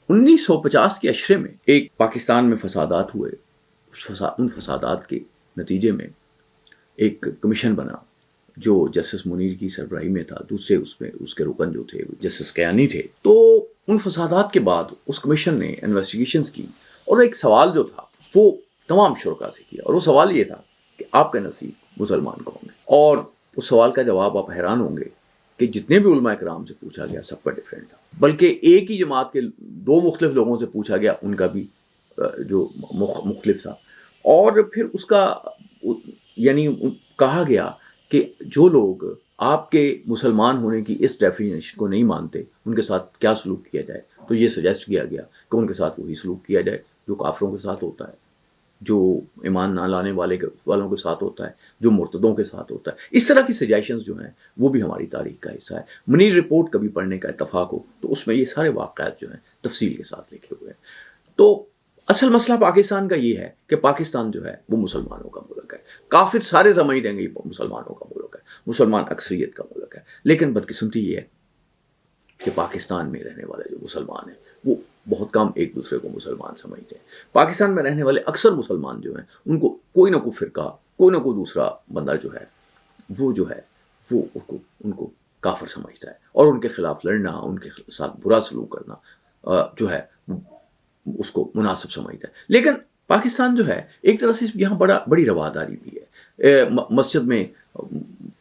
1950 کے عشرے میں ایک پاکستان میں فسادات ہوئے. ان فسادات کے نتیجے میں ایک کمیشن بنا جو جسٹس منیر کی سربراہی میں تھا. دوسرے اس کے رکن جو تھے جسٹس کیانی تھے. تو ان فسادات کے بعد اس کمیشن نے انویسٹیگیشنز کی اور ایک سوال جو تھا وہ تمام شرکاء سے کیا, اور وہ سوال یہ تھا کہ آپ کے نزدیک مسلمان کون ہیں. اور اس سوال کا جواب آپ حیران ہوں گے کہ جتنے بھی علماء کرام سے پوچھا گیا سب کا ڈیفرنٹ تھا, بلکہ ایک ہی جماعت کے دو مختلف لوگوں سے پوچھا گیا ان کا بھی جو مختلف تھا. اور پھر اس کا یعنی کہا گیا کہ جو لوگ آپ کے مسلمان ہونے کی اس ڈیفینیشن کو نہیں مانتے ان کے ساتھ کیا سلوک کیا جائے. تو یہ سجیسٹ کیا گیا کہ ان کے ساتھ وہی سلوک کیا جائے جو کافروں کے ساتھ ہوتا ہے, جو ایمان نہ لانے والوں کے ساتھ ہوتا ہے, جو مرتدوں کے ساتھ ہوتا ہے. اس طرح کی سجیشنز جو ہیں وہ بھی ہماری تاریخ کا حصہ ہے. منیر رپورٹ کبھی پڑھنے کا اتفاق ہو تو اس میں یہ سارے واقعات جو ہیں تفصیل کے ساتھ لکھے ہوئے ہیں. تو اصل مسئلہ پاکستان کا یہ ہے کہ پاکستان جو ہے وہ مسلمانوں کا ملک ہے. کافر سارے سمجھ دیں گے یہ مسلمانوں کا ملک ہے, مسلمان اکثریت کا ملک ہے. لیکن بدقسمتی یہ ہے کہ پاکستان میں رہنے والے جو مسلمان ہیں وہ بہت کم ایک دوسرے کو مسلمان سمجھتے ہیں. پاکستان میں رہنے والے اکثر مسلمان جو ہیں ان کو کوئی نہ کوئی فرقہ, کوئی نہ کوئی دوسرا بندہ جو ہے وہ ان کو کافر سمجھتا ہے, اور ان کے خلاف لڑنا, ان کے ساتھ برا سلوک کرنا جو ہے اس کو مناسب سمجھتا ہے. لیکن پاکستان جو ہے ایک طرح سے یہاں بڑی رواداری بھی ہے. مسجد میں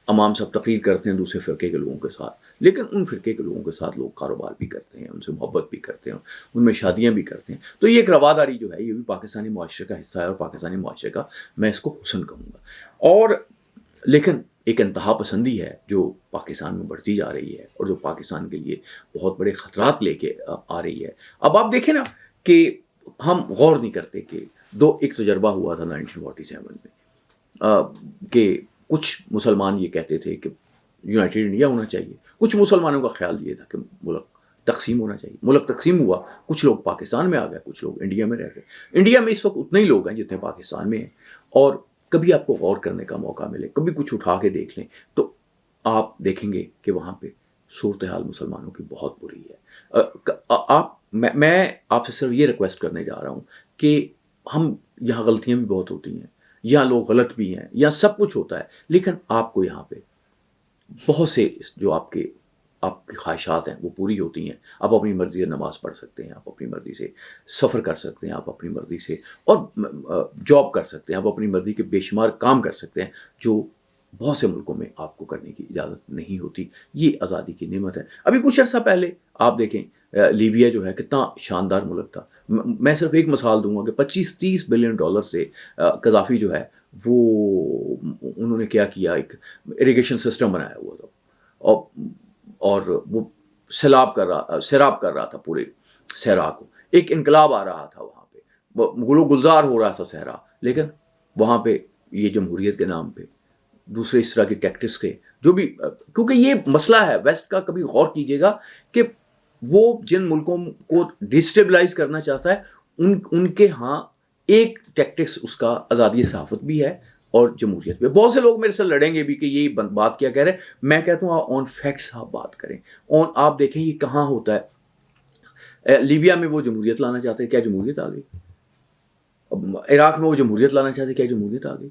امام صاحب تقریر کرتے ہیں دوسرے فرقے کے لوگوں کے ساتھ, لیکن ان فرقے کے لوگوں کے ساتھ لوگ کاروبار بھی کرتے ہیں, ان سے محبت بھی کرتے ہیں, ان میں شادیاں بھی کرتے ہیں. تو یہ ایک رواداری جو ہے یہ بھی پاکستانی معاشرے کا حصہ ہے, اور پاکستانی معاشرے کا میں اس کو حسن کہوں گا. اور لیکن ایک انتہا پسندی ہے جو پاکستان میں بڑھتی جا رہی ہے اور جو پاکستان کے لیے بہت بڑے خطرات لے کے آ رہی ہے. اب آپ دیکھیں نا کہ ہم غور نہیں کرتے کہ ایک تجربہ ہوا تھا 1947 میں کہ کچھ مسلمان یہ کہتے تھے کہ یونائٹڈ انڈیا ہونا چاہیے. کچھ مسلمانوں کا خیال یہ تھا کہ ملک تقسیم ہونا چاہیے. ملک تقسیم ہوا, کچھ لوگ پاکستان میں آ گئے, کچھ لوگ انڈیا میں رہ گئے. انڈیا میں اس وقت اتنے ہی لوگ ہیں جتنے پاکستان میں ہیں. اور کبھی آپ کو غور کرنے کا موقع ملے, کبھی کچھ اٹھا کے دیکھ لیں تو آپ دیکھیں گے کہ وہاں پہ صورتحال مسلمانوں کی بہت بری ہے. میں آپ سے صرف یہ ریکویسٹ کرنے جا رہا ہوں کہ ہم یہاں غلطیاں بھی بہت ہوتی ہیں, یہاں لوگ غلط بھی ہیں, یہاں سب کچھ ہوتا ہے, لیکن آپ کو یہاں پہ بہت سے جو آپ کی خواہشات ہیں وہ پوری ہوتی ہیں. آپ اپنی مرضی سے نماز پڑھ سکتے ہیں, آپ اپنی مرضی سے سفر کر سکتے ہیں, آپ اپنی مرضی سے اور جاب کر سکتے ہیں, آپ اپنی مرضی کے بے شمار کام کر سکتے ہیں جو بہت سے ملکوں میں آپ کو کرنے کی اجازت نہیں ہوتی. یہ آزادی کی نعمت ہے. ابھی کچھ عرصہ پہلے آپ دیکھیں لیبیا جو ہے کتنا شاندار ملک تھا. میں صرف ایک مثال دوں گا کہ $25-30 بلین سے قذافی جو ہے وہ انہوں نے کیا ایک اریگیشن سسٹم بنایا ہوا تھا, اور وہ سیراب کر رہا تھا پورے صحرا کو. ایک انقلاب آ رہا تھا وہاں پہ, گلو گلزار ہو رہا تھا صحرا. لیکن وہاں پہ یہ جمہوریت کے نام پہ دوسرے اس طرح کی ٹیکٹکس کے جو بھی, کیونکہ یہ مسئلہ ہے ویسٹ کا, کبھی غور کیجیے گا کہ وہ جن ملکوں کو ڈیسٹیبلائز کرنا چاہتا ہے ان کے ہاں ایک ٹیکٹکس اس کا آزادی صحافت بھی ہے اور جمہوریت بھی. بہت سے لوگ میرے سے لڑیں گے بھی کہ یہ بات کیا کہہ رہے ہیں. میں کہتا ہوں آن فیکٹس آپ بات کریں, آپ دیکھیں یہ کہاں ہوتا ہے. لیبیا میں وہ جمہوریت لانا چاہتے ہیں, کیا جمہوریت آ گئی؟ عراق میں وہ جمہوریت لانا چاہتے ہیں, کیا جمہوریت آ گئی؟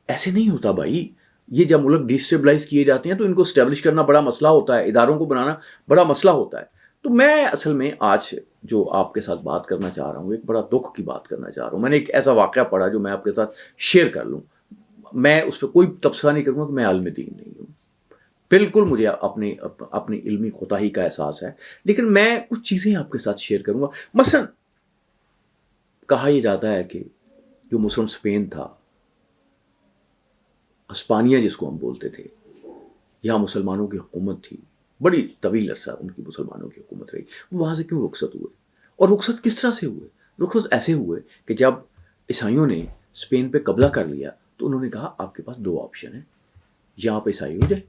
ایسے نہیں ہوتا بھائی. یہ جب ملک ڈیسٹیبلائز کیے جاتے ہیں تو ان کو اسٹیبلش کرنا بڑا مسئلہ ہوتا ہے, اداروں کو بنانا بڑا مسئلہ ہوتا ہے. تو میں اصل میں آج جو آپ کے ساتھ بات کرنا چاہ رہا ہوں ایک بڑا دکھ کی بات کرنا چاہ رہا ہوں. میں نے ایک ایسا واقعہ پڑھا جو میں آپ کے ساتھ شیئر کر لوں. میں اس پہ کوئی تبصرہ نہیں کروں گا کہ میں عالم دین نہیں ہوں, بالکل مجھے اپنی علمی کوتاہی کا احساس ہے, لیکن میں کچھ چیزیں آپ کے ساتھ شیئر کروں گا. مثلا کہا یہ جاتا ہے کہ جو مسلم اسپین تھا, ہسپانیہ جس کو ہم بولتے تھے, یہاں مسلمانوں کی حکومت تھی, بڑی طویل عرصہ ان کی مسلمانوں کی حکومت رہی. وہاں سے کیوں رخصت ہوئے, اور رخصت کس طرح سے ہوئے؟ رخصت ایسے ہوئے کہ جب عیسائیوں نے اسپین پہ قبضہ کر لیا تو انہوں نے کہا آپ کے پاس 2 آپشن ہیں, یا آپ عیسائی ہو جائے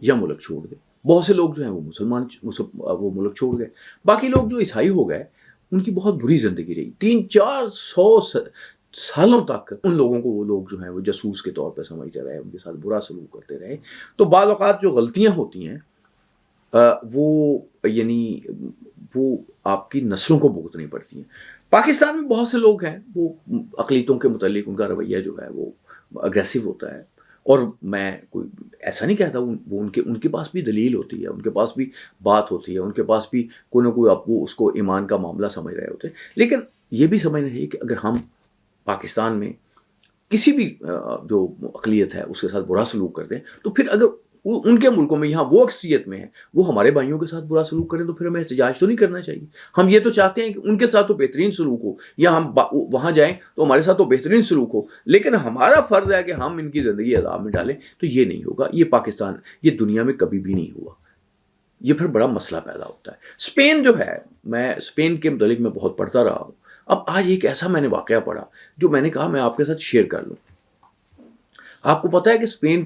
یا ملک چھوڑ دیں. بہت سے لوگ جو ہیں وہ ملک چھوڑ گئے. باقی لوگ جو عیسائی ہو گئے ان کی بہت بری زندگی رہی. 300-400 سالوں تک ان لوگوں کو وہ لوگ جو ہیں وہ جاسوس کے طور پہ سمجھتے رہے, ان کے ساتھ برا سلوک کرتے رہے. تو بعض اوقات جو غلطیاں ہوتی ہیں وہ یعنی وہ آپ کی نسلوں کو بھگتنی پڑتی ہیں۔ پاکستان میں بہت سے لوگ ہیں وہ اقلیتوں کے متعلق ان کا رویہ جو ہے وہ اگریسو ہوتا ہے، اور میں کوئی ایسا نہیں کہتا، وہ ان کے پاس بھی دلیل ہوتی ہے، ان کے پاس بھی بات ہوتی ہے، ان کے پاس بھی کوئی نہ کوئی آپ وہ اس کو ایمان کا معاملہ سمجھ رہے ہوتے ہیں، لیکن یہ بھی سمجھنا چاہیے کہ اگر ہم پاکستان میں کسی بھی جو اقلیت ہے اس کے ساتھ برا سلوک کرتے ہیں، تو پھر اگر ان کے ملکوں میں یہاں وہ اکثریت میں ہے وہ ہمارے بھائیوں کے ساتھ برا سلوک کریں تو پھر ہمیں احتجاج تو نہیں کرنا چاہیے۔ ہم یہ تو چاہتے ہیں کہ ان کے ساتھ تو بہترین سلوک ہو، یا ہم وہاں جائیں تو ہمارے ساتھ تو بہترین سلوک ہو، لیکن ہمارا فرض ہے کہ ہم ان کی زندگی عذاب میں ڈالیں، تو یہ نہیں ہوگا۔ یہ پاکستان، یہ دنیا میں کبھی بھی نہیں ہوا، یہ پھر بڑا مسئلہ پیدا ہوتا ہے۔ اسپین جو ہے، میں اسپین کے متعلق میں بہت پڑھتا رہا ہوں، اب آج ایک ایسا میں نے واقعہ پڑھا جو میں نے کہا میں آپ کے ساتھ شیئر کر لوں۔ آپ کو پتہ ہے کہ اسپین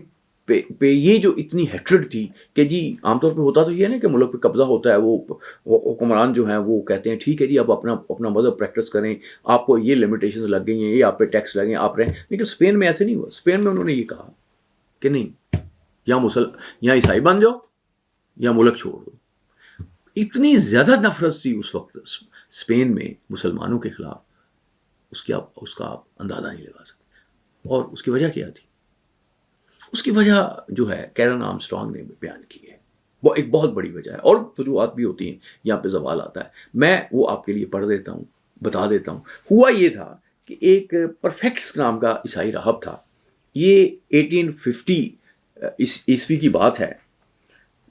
پہ یہ جو اتنی ہیٹرڈ تھی کہ جی عام طور پہ ہوتا تو یہ ہے نا کہ ملک پہ قبضہ ہوتا ہے، وہ حکمران جو ہیں وہ کہتے ہیں ٹھیک ہے جی اب اپنا مذہب پریکٹس کریں، آپ کو یہ لمیٹیشنز لگ گئی ہیں، یہ آپ پہ ٹیکس لگیں، آپ رہیں، لیکن اسپین میں ایسے نہیں ہوا۔ اسپین میں انہوں نے یہ کہا کہ نہیں، یا عیسائی بن جاؤ یا ملک چھوڑ دو۔ اتنی زیادہ نفرت تھی اس وقت اسپین میں مسلمانوں کے خلاف، اس کا آپ اندازہ نہیں لگا سکتے۔ اور اس کی وجہ کیا تھی؟ اس کی وجہ جو ہے کیرن آرمسٹرانگ نے بیان کی ہے، وہ ایک بہت بڑی وجہ ہے، اور وجوہات بھی ہوتی ہیں، یہاں پہ زوال آتا ہے، میں وہ آپ کے لیے پڑھ دیتا ہوں، بتا دیتا ہوں۔ ہوا یہ تھا کہ ایک پرفیکٹس نام کا عیسائی راہب تھا، یہ 1850 عیسوی کی بات ہے،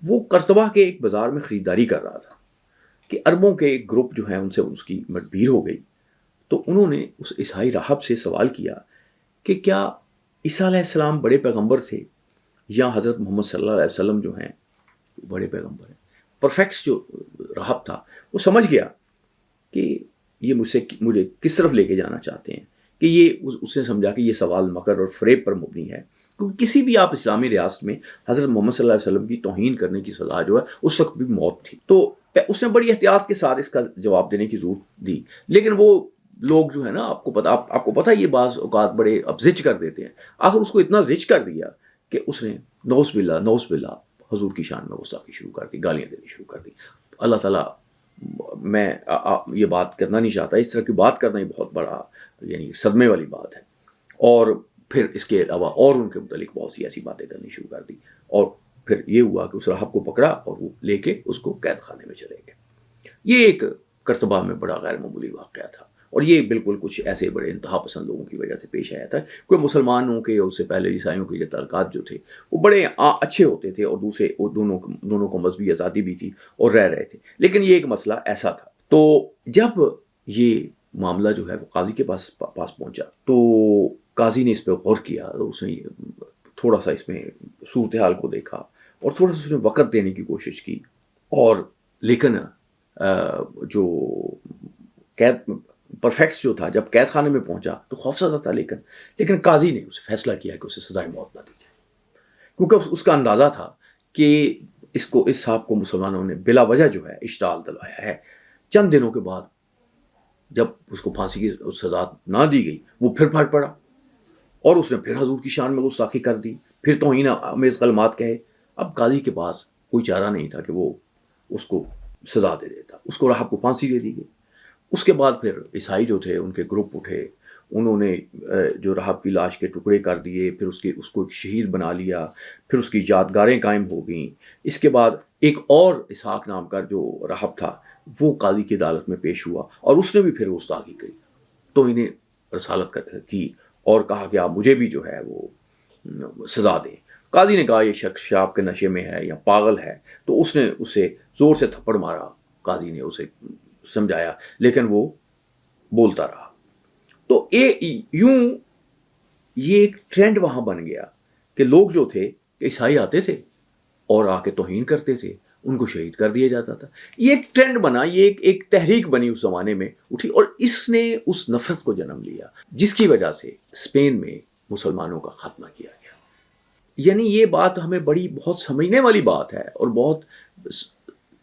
وہ قرطبہ کے ایک بازار میں خریداری کر رہا تھا کہ عربوں کے ایک گروپ جو ہیں ان سے اس کی مدبیر ہو گئی، تو انہوں نے اس عیسائی راہب سے سوال کیا کہ کیا عیسیٰ علیہ السلام بڑے پیغمبر تھے یا حضرت محمد صلی اللہ علیہ وسلم جو ہیں بڑے پیغمبر ہیں؟ پرفیکٹس جو راہب تھا وہ سمجھ گیا کہ یہ مجھے کس طرف لے کے جانا چاہتے ہیں، کہ یہ اس نے سمجھا کہ یہ سوال مکر اور فریب پر مبنی ہے، کیونکہ کسی بھی آپ اسلامی ریاست میں حضرت محمد صلی اللہ علیہ وسلم کی توہین کرنے کی سزا جو ہے اس وقت بھی موت تھی۔ تو اس نے بڑی احتیاط کے ساتھ اس کا جواب دینے کی ضرورت دی، لیکن وہ لوگ جو ہے نا، آپ کو پتہ یہ بعض اوقات بڑے اب زچ کر دیتے ہیں، آخر اس کو اتنا زچ کر دیا کہ اس نے نوز باللہ حضور کی شان میں گستاخی شروع کر دی، گالیاں دینی شروع کر دی۔ اللہ تعالیٰ، میں یہ بات کرنا نہیں چاہتا، اس طرح کی بات کرنا ہی بہت بڑا یعنی صدمے والی بات ہے، اور پھر اس کے علاوہ اور ان کے متعلق بہت سی ایسی باتیں کرنی شروع کر دی، اور پھر یہ ہوا کہ اس راہب کو پکڑا اور وہ لے کے اس کو قید خانے میں چلے گئے۔ یہ ایک قرطبہ میں بڑا غیر معمولی واقعہ تھا، اور یہ بالکل کچھ ایسے بڑے انتہا پسند لوگوں کی وجہ سے پیش آیا تھا۔ کوئی مسلمانوں کے اور اس سے پہلے عیسائیوں کے جو تعلقات جو تھے وہ بڑے اچھے ہوتے تھے، اور دونوں کو مذہبی آزادی بھی تھی اور رہ رہے تھے، لیکن یہ ایک مسئلہ ایسا تھا۔ تو جب یہ معاملہ جو ہے وہ قاضی کے پاس پہنچا تو قاضی نے اس پہ غور کیا، اس نے تھوڑا سا اس میں صورتحال کو دیکھا اور تھوڑا سا اس نے وقت دینے کی کوشش کی، اور لیکن جو پرفیکٹس جو تھا جب قید خانے میں پہنچا تو خوفزدہ تھا، لیکن قاضی نے اسے فیصلہ کیا کہ اسے سزائے موت نہ دی جائے، کیونکہ اس کا اندازہ تھا کہ اس صاحب کو مسلمانوں نے بلا وجہ جو ہے اشتعال دلوایا ہے۔ چند دنوں کے بعد جب اس کو پھانسی کی سزا نہ دی گئی وہ پھر پھٹ پڑا، اور اس نے پھر حضور کی شان میں گستاخی کر دی، پھر توہین آمیز کلمات کہے۔ اب قاضی کے پاس کوئی چارہ نہیں تھا کہ وہ اس کو سزا دے دیتا، اس کو راہب کو پھانسی دے دی گئی۔ اس کے بعد پھر عیسائی جو تھے ان کے گروپ اٹھے، انہوں نے جو راہب کی لاش کے ٹکڑے کر دیے، پھر اس کو ایک شہید بنا لیا، پھر اس کی یادگاریں قائم ہو گئیں۔ اس کے بعد ایک اور اسحاق نام کا جو راہب تھا وہ قاضی کی عدالت میں پیش ہوا، اور اس نے بھی پھر گستاخی کی، تو انہیں رسالت کی اور کہا کہ آپ مجھے بھی جو ہے وہ سزا دیں۔ قاضی نے کہا یہ شخص شراب کے نشے میں ہے یا پاگل ہے، تو اس نے اسے زور سے تھپڑ مارا، قاضی نے اسے سمجھایا، لیکن وہ بولتا رہا۔ تو یوں یہ ایک ٹرینڈ وہاں بن گیا کہ لوگ جو تھے کہ عیسائی آتے تھے اور آ کے توہین کرتے تھے، ان کو شہید کر دیا جاتا تھا۔ یہ ایک ٹرینڈ بنا، یہ ایک تحریک بنی، اس زمانے میں اٹھی، اور اس نے اس نفرت کو جنم لیا جس کی وجہ سے اسپین میں مسلمانوں کا خاتمہ کیا گیا۔ یعنی یہ بات ہمیں بہت سمجھنے والی بات ہے، اور بہت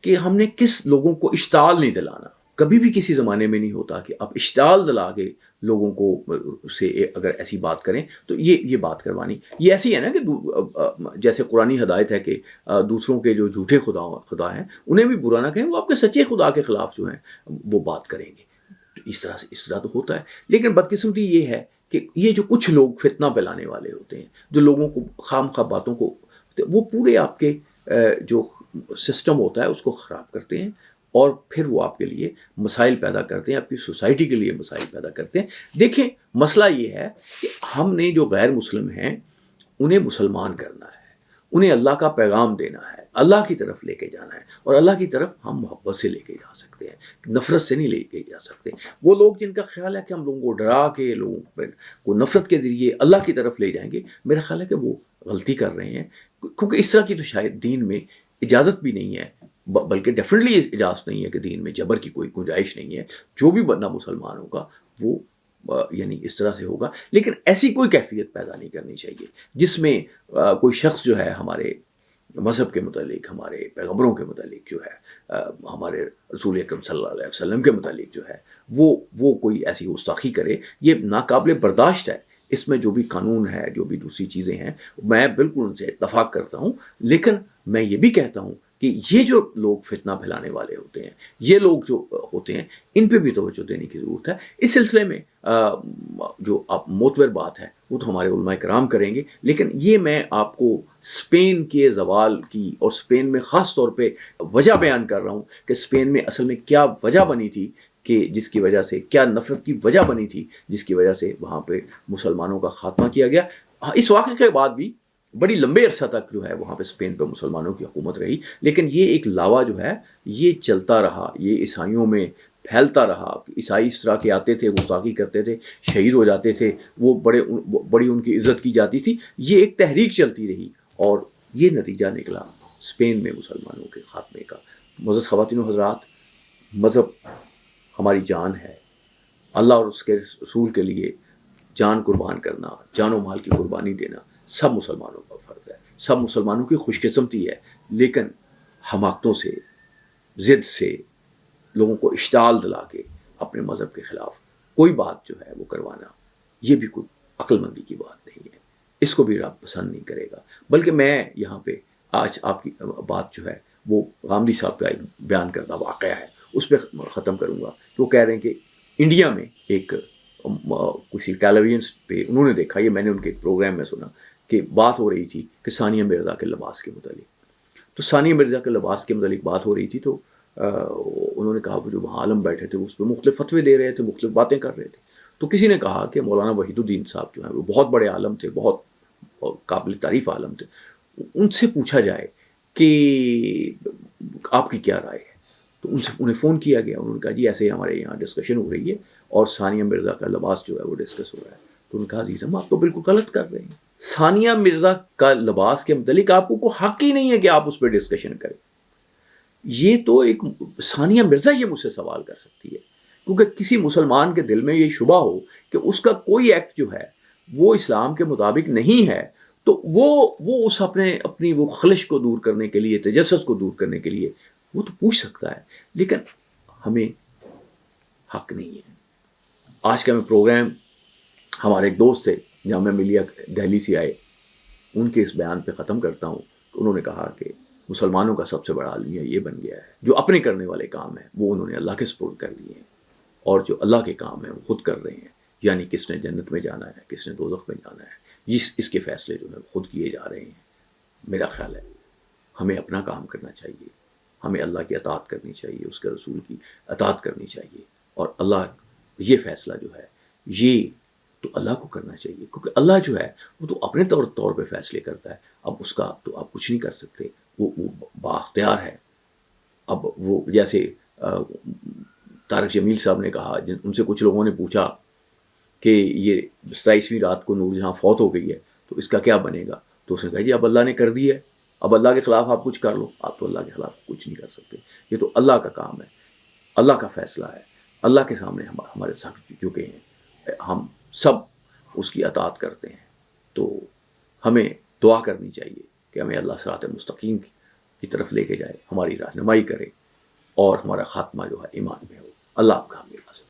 کہ ہم نے کس لوگوں کو اشتعال نہیں دلانا۔ کبھی بھی کسی زمانے میں نہیں ہوتا کہ آپ اشتعال دلا کے لوگوں کو سے اگر ایسی بات کریں تو یہ بات کروانی، یہ ایسی ہے نا کہ جیسے قرآنی ہدایت ہے کہ دوسروں کے جو جھوٹے خدا ہیں انہیں بھی برا نہ کہیں، وہ آپ کے سچے خدا کے خلاف جو ہیں وہ بات کریں گے. اس طرح تو ہوتا ہے. لیکن بدقسمتی یہ ہے کہ یہ جو کچھ لوگ فتنہ پھیلانے والے ہوتے ہیں، جو لوگوں کو خام خواہ باتوں کو، وہ پورے آپ کے جو سسٹم ہوتا ہے اس کو خراب کرتے ہیں، اور پھر وہ آپ کے لیے مسائل پیدا کرتے ہیں، آپ کی سوسائٹی کے لیے مسائل پیدا کرتے ہیں. دیکھیں مسئلہ یہ ہے کہ ہم نے جو غیر مسلم ہیں انہیں مسلمان کرنا ہے، انہیں اللہ کا پیغام دینا ہے، اللہ کی طرف لے کے جانا ہے، اور اللہ کی طرف ہم محبت سے لے کے جا سکتے ہیں، نفرت سے نہیں لے کے جا سکتے. وہ لوگ جن کا خیال ہے کہ ہم لوگوں کو ڈرا کے لوگوں کو نفرت کے ذریعے اللہ کی طرف لے جائیں گے، میرا خیال ہے کہ وہ غلطی کر رہے ہیں، کیونکہ اس طرح کی تو شاید دین میں اجازت بھی نہیں ہے، بلکہ ڈیفینیٹلی اجازت نہیں ہے کہ دین میں جبر کی کوئی گنجائش نہیں ہے. جو بھی بندہ مسلمان ہوگا وہ یعنی اس طرح سے ہوگا، لیکن ایسی کوئی کیفیت پیدا نہیں کرنی چاہیے جس میں کوئی شخص جو ہے ہمارے مذہب کے متعلق، ہمارے پیغمبروں کے متعلق جو ہے، ہمارے رسول اکرم صلی اللہ علیہ وسلم کے متعلق جو ہے وہ کوئی ایسی گستاخی کرے. یہ ناقابل برداشت ہے. اس میں جو بھی قانون ہے، جو بھی دوسری چیزیں ہیں، میں بالکل ان سے اتفاق کرتا ہوں، لیکن میں یہ بھی کہتا ہوں کہ یہ جو لوگ فتنہ پھیلانے والے ہوتے ہیں، یہ لوگ جو ہوتے ہیں، ان پہ بھی توجہ دینے کی ضرورت ہے. اس سلسلے میں جو آپ معتبر بات ہے وہ تو ہمارے علماء کرام کریں گے، لیکن یہ میں آپ کو اسپین کے زوال کی اور اسپین میں خاص طور پہ وجہ بیان کر رہا ہوں کہ اسپین میں اصل میں کیا وجہ بنی تھی، کہ جس کی وجہ سے کیا نفرت کی وجہ بنی تھی جس کی وجہ سے وہاں پہ مسلمانوں کا خاتمہ کیا گیا. اس واقعے کے بعد بھی بڑی لمبے عرصہ تک جو ہے وہاں پہ اسپین پہ مسلمانوں کی حکومت رہی، لیکن یہ ایک لاوا جو ہے یہ چلتا رہا، یہ عیسائیوں میں پھیلتا رہا. عیسائی اس طرح کے آتے تھے، گستاخی کرتے تھے، شہید ہو جاتے تھے، وہ بڑی ان کی عزت کی جاتی تھی. یہ ایک تحریک چلتی رہی اور یہ نتیجہ نکلا اسپین میں مسلمانوں کے خاتمے کا. معزز خواتین و حضرات، مذہب ہماری جان ہے. اللہ اور اس کے رسول کے لیے جان قربان کرنا، جان و مال کی قربانی دینا سب مسلمانوں کا فرض ہے، سب مسلمانوں کی خوش قسمتی ہے. لیکن حماقتوں سے، ضد سے، لوگوں کو اشتعال دلا کے اپنے مذہب کے خلاف کوئی بات جو ہے وہ کروانا، یہ بھی کوئی عقل مندی کی بات نہیں ہے. اس کو بھی رب پسند نہیں کرے گا. بلکہ میں یہاں پہ آج آپ کی بات جو ہے وہ غامدی صاحب کا بیان کردہ واقعہ ہے اس پہ ختم کروں گا. وہ کہہ رہے ہیں کہ انڈیا میں ایک کسی ٹیلی ویژن پہ انہوں نے دیکھا، یہ میں نے ان کے پروگرام میں سنا کہ بات ہو رہی تھی کہ ثانیہ مرزا کے لباس کے متعلق. تو ثانیہ مرزا کے لباس کے متعلق بات ہو رہی تھی، تو انہوں نے کہا جو وہاں عالم بیٹھے تھے اس پہ مختلف فتوے دے رہے تھے، مختلف باتیں کر رہے تھے. تو کسی نے کہا کہ مولانا وحید الدین صاحب جو ہیں وہ بہت بڑے عالم تھے، بہت قابل تعریف عالم تھے، ان سے پوچھا جائے کہ آپ کی کیا رائے ہے. تو انہیں فون کیا گیا، انہوں نے کہا جی ایسے ہمارے یہاں ڈسکشن ہو رہی ہے اور ثانیہ مرزا کا لباس جو ہے وہ ڈسکس ہو رہا ہے. تو انہوں نے کہا عزیزم آپ تو بالکل غلط کر رہے ہیں، ثانیہ مرزا کا لباس کے متعلق آپ کو کوئی حق ہی نہیں ہے کہ آپ اس پہ ڈسکشن کریں. یہ تو ایک ثانیہ مرزا یہ مجھ سے سوال کر سکتی ہے، کیونکہ کسی مسلمان کے دل میں یہ شبہ ہو کہ اس کا کوئی ایکٹ جو ہے وہ اسلام کے مطابق نہیں ہے، تو وہ اس اپنی وہ خلش کو دور کرنے کے لیے، تجسس کو دور کرنے کے لیے وہ تو پوچھ سکتا ہے. لیکن ہمیں حق نہیں ہے. آج کا میں پروگرام ہمارے ایک دوست تھے جامعہ ملیہ دہلی سے آئے، ان کے اس بیان پہ ختم کرتا ہوں. انہوں نے کہا کہ مسلمانوں کا سب سے بڑا المیہ یہ بن گیا ہے جو اپنے کرنے والے کام ہیں وہ انہوں نے اللہ کے سپرد کر لیے ہیں، اور جو اللہ کے کام ہیں وہ خود کر رہے ہیں. یعنی کس نے جنت میں جانا ہے، کس نے دوزخ میں جانا ہے، اس کے فیصلے جو ہے خود کیے جا رہے ہیں. میرا خیال ہے ہمیں اپنا کام کرنا چاہیے، ہمیں اللہ کی اطاعت کرنی چاہیے، اس کے رسول کی اطاعت کرنی چاہیے، اور اللہ یہ فیصلہ جو ہے یہ تو اللہ کو کرنا چاہیے، کیونکہ اللہ جو ہے وہ تو اپنے طور پہ فیصلے کرتا ہے. اب اس کا تو آپ کچھ نہیں کر سکتے، وہ بااختیار ہے. اب وہ جیسے طارق جمیل صاحب نے کہا، ان سے کچھ لوگوں نے پوچھا کہ یہ 27ویں رات کو نور جہاں فوت ہو گئی ہے تو اس کا کیا بنے گا. تو اس نے کہا جی اب اللہ نے کر دی ہے، اب اللہ کے خلاف آپ کچھ کر لو. آپ تو اللہ کے خلاف کچھ نہیں کر سکتے، یہ تو اللہ کا کام ہے، اللہ کا فیصلہ ہے. اللہ کے سامنے ہمارے سب جھکے ہیں، ہم سب اس کی اطاعت کرتے ہیں. تو ہمیں دعا کرنی چاہیے کہ ہمیں اللہ صراط مستقیم کی طرف لے کے جائے، ہماری رہنمائی کرے اور ہمارا خاتمہ جو ہے ایمان میں ہو. اللہ آپ کا